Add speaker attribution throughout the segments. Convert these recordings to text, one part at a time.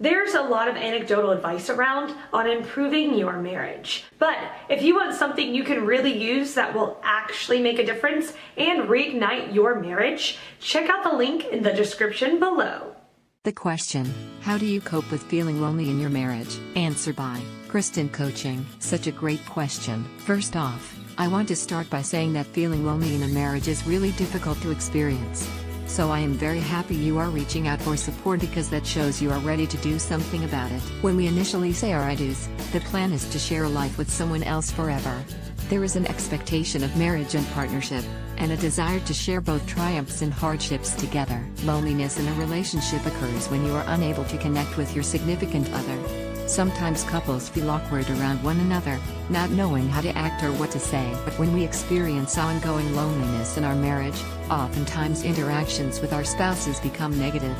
Speaker 1: There's a lot of anecdotal advice around on improving your marriage. But if you want something you can really use that will actually make a difference and reignite your marriage, check out the link in the description below.
Speaker 2: The question, how do you cope with feeling lonely in your marriage? Answer by Kristen Coaching. Such a great question. First off, I want to start by saying that feeling lonely in a marriage is really difficult to experience. So I am very happy you are reaching out for support because that shows you are ready to do something about it. When we initially say our I do's, the plan is to share a life with someone else forever. There is an expectation of marriage and partnership, and a desire to share both triumphs and hardships together. Loneliness in a relationship occurs when you are unable to connect with your significant other. Sometimes couples feel awkward around one another, not knowing how to act or what to say. But when we experience ongoing loneliness in our marriage, oftentimes interactions with our spouses become negative.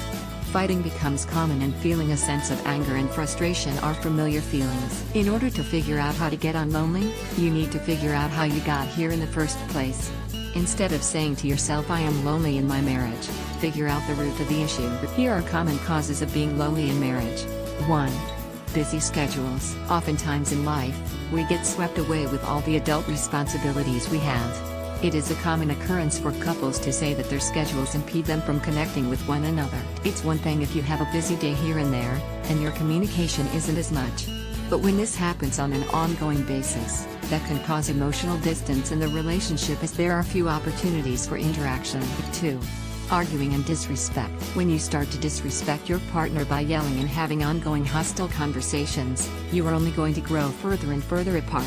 Speaker 2: Fighting becomes common and feeling a sense of anger and frustration are familiar feelings. In order to figure out how to get unlonely, you need to figure out how you got here in the first place. Instead of saying to yourself I am lonely in my marriage, figure out the root of the issue. Here are common causes of being lonely in marriage. 1. Busy schedules. Oftentimes in life, we get swept away with all the adult responsibilities we have. It is a common occurrence for couples to say that their schedules impede them from connecting with one another. It's one thing if you have a busy day here and there, and your communication isn't as much. But when this happens on an ongoing basis, that can cause emotional distance in the relationship as there are few opportunities for interaction. 2. Arguing and disrespect. When you start to disrespect your partner by yelling and having ongoing hostile conversations, you are only going to grow further and further apart.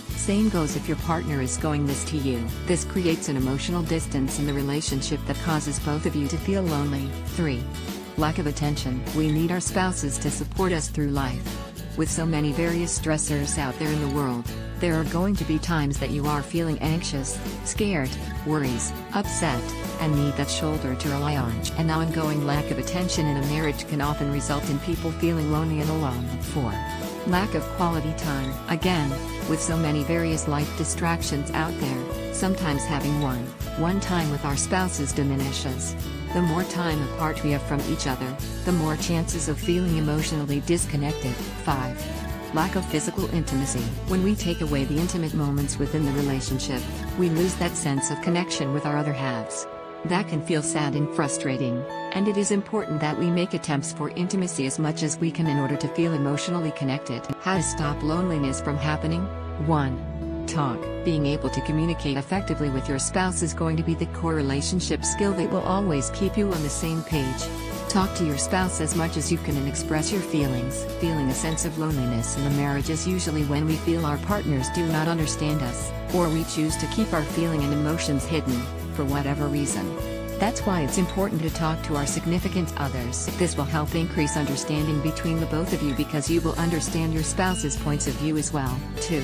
Speaker 2: Same goes if your partner is going this to you. This creates an emotional distance in the relationship that causes both of you to feel lonely. 3. Lack of attention. We need our spouses to support us through life. With so many various stressors out there in the world, there are going to be times that you are feeling anxious, scared, worries, upset, and need that shoulder to rely on. An ongoing lack of attention in a marriage can often result in people feeling lonely and alone. 4. Lack of quality time. Again, with so many various life distractions out there, sometimes having one time with our spouses diminishes. The more time apart we have from each other, the more chances of feeling emotionally disconnected. 5. Lack of physical intimacy. When we take away the intimate moments within the relationship, we lose that sense of connection with our other halves. That can feel sad and frustrating, and it is important that we make attempts for intimacy as much as we can in order to feel emotionally connected. How to stop loneliness from happening? 1. Talk. Being able to communicate effectively with your spouse is going to be the core relationship skill that will always keep you on the same page. Talk to your spouse as much as you can and express your feelings. Feeling a sense of loneliness in a marriage is usually when we feel our partners do not understand us, or we choose to keep our feeling and emotions hidden, for whatever reason. That's why it's important to talk to our significant others. This will help increase understanding between the both of you because you will understand your spouse's points of view as well. 2.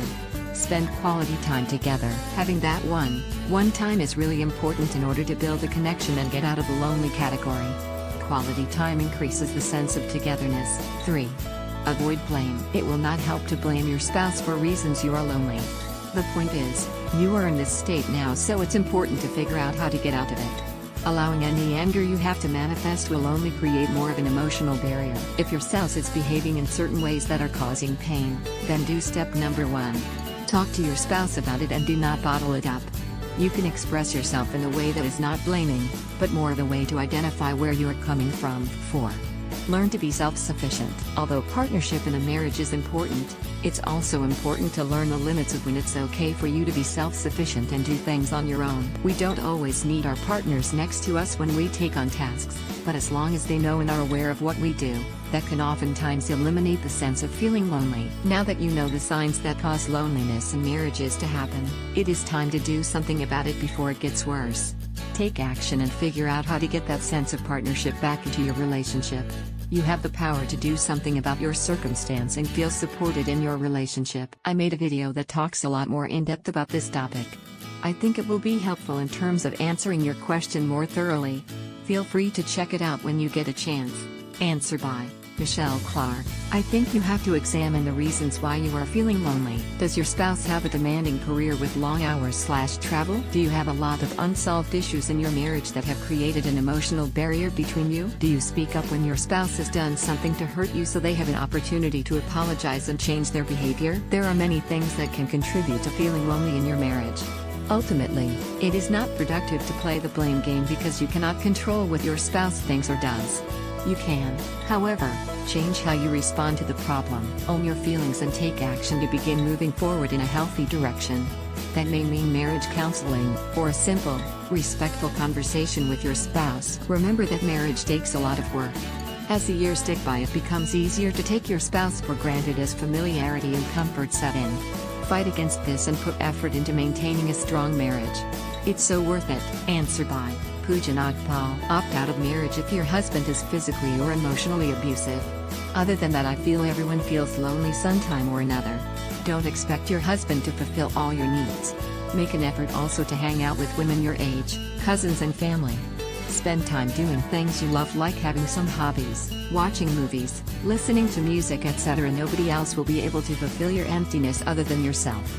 Speaker 2: Spend quality time together. Having that one time is really important in order to build a connection and get out of the lonely category. Quality time increases the sense of togetherness. 3. Avoid blame. It will not help to blame your spouse for reasons you are lonely. The point is, you are in this state now, so it's important to figure out how to get out of it. Allowing any anger you have to manifest will only create more of an emotional barrier. If your spouse is behaving in certain ways that are causing pain, then do step number 1. Talk to your spouse about it and do not bottle it up. You can express yourself in a way that is not blaming, but more of a way to identify where you are coming from. 4. Learn to be self-sufficient. Although partnership in a marriage is important, it's also important to learn the limits of when it's okay for you to be self-sufficient and do things on your own. We don't always need our partners next to us when we take on tasks, but as long as they know and are aware of what we do, that can oftentimes eliminate the sense of feeling lonely. Now that you know the signs that cause loneliness in marriages to happen, it is time to do something about it before it gets worse. Take action and figure out how to get that sense of partnership back into your relationship. You have the power to do something about your circumstance and feel supported in your relationship. I made a video that talks a lot more in depth about this topic. I think it will be helpful in terms of answering your question more thoroughly. Feel free to check it out when you get a chance. Answer by Michelle Clark, I think you have to examine the reasons why you are feeling lonely. Does your spouse have a demanding career with long hours/travel? Do you have a lot of unsolved issues in your marriage that have created an emotional barrier between you? Do you speak up when your spouse has done something to hurt you so they have an opportunity to apologize and change their behavior? There are many things that can contribute to feeling lonely in your marriage. Ultimately, it is not productive to play the blame game because you cannot control what your spouse thinks or does. You can, however, change how you respond to the problem, own your feelings and take action to begin moving forward in a healthy direction. That may mean marriage counseling, or a simple, respectful conversation with your spouse. Remember that marriage takes a lot of work. As the years tick by, it becomes easier to take your spouse for granted as familiarity and comfort set in. Fight against this and put effort into maintaining a strong marriage. It's so worth it. Answer by Pooja Nagpal. Opt out of marriage if your husband is physically or emotionally abusive. Other than that, I feel everyone feels lonely sometime or another. Don't expect your husband to fulfill all your needs. Make an effort also to hang out with women your age, cousins and family. Spend time doing things you love, like having some hobbies, watching movies, listening to music, etc. Nobody else will be able to fulfill your emptiness other than yourself.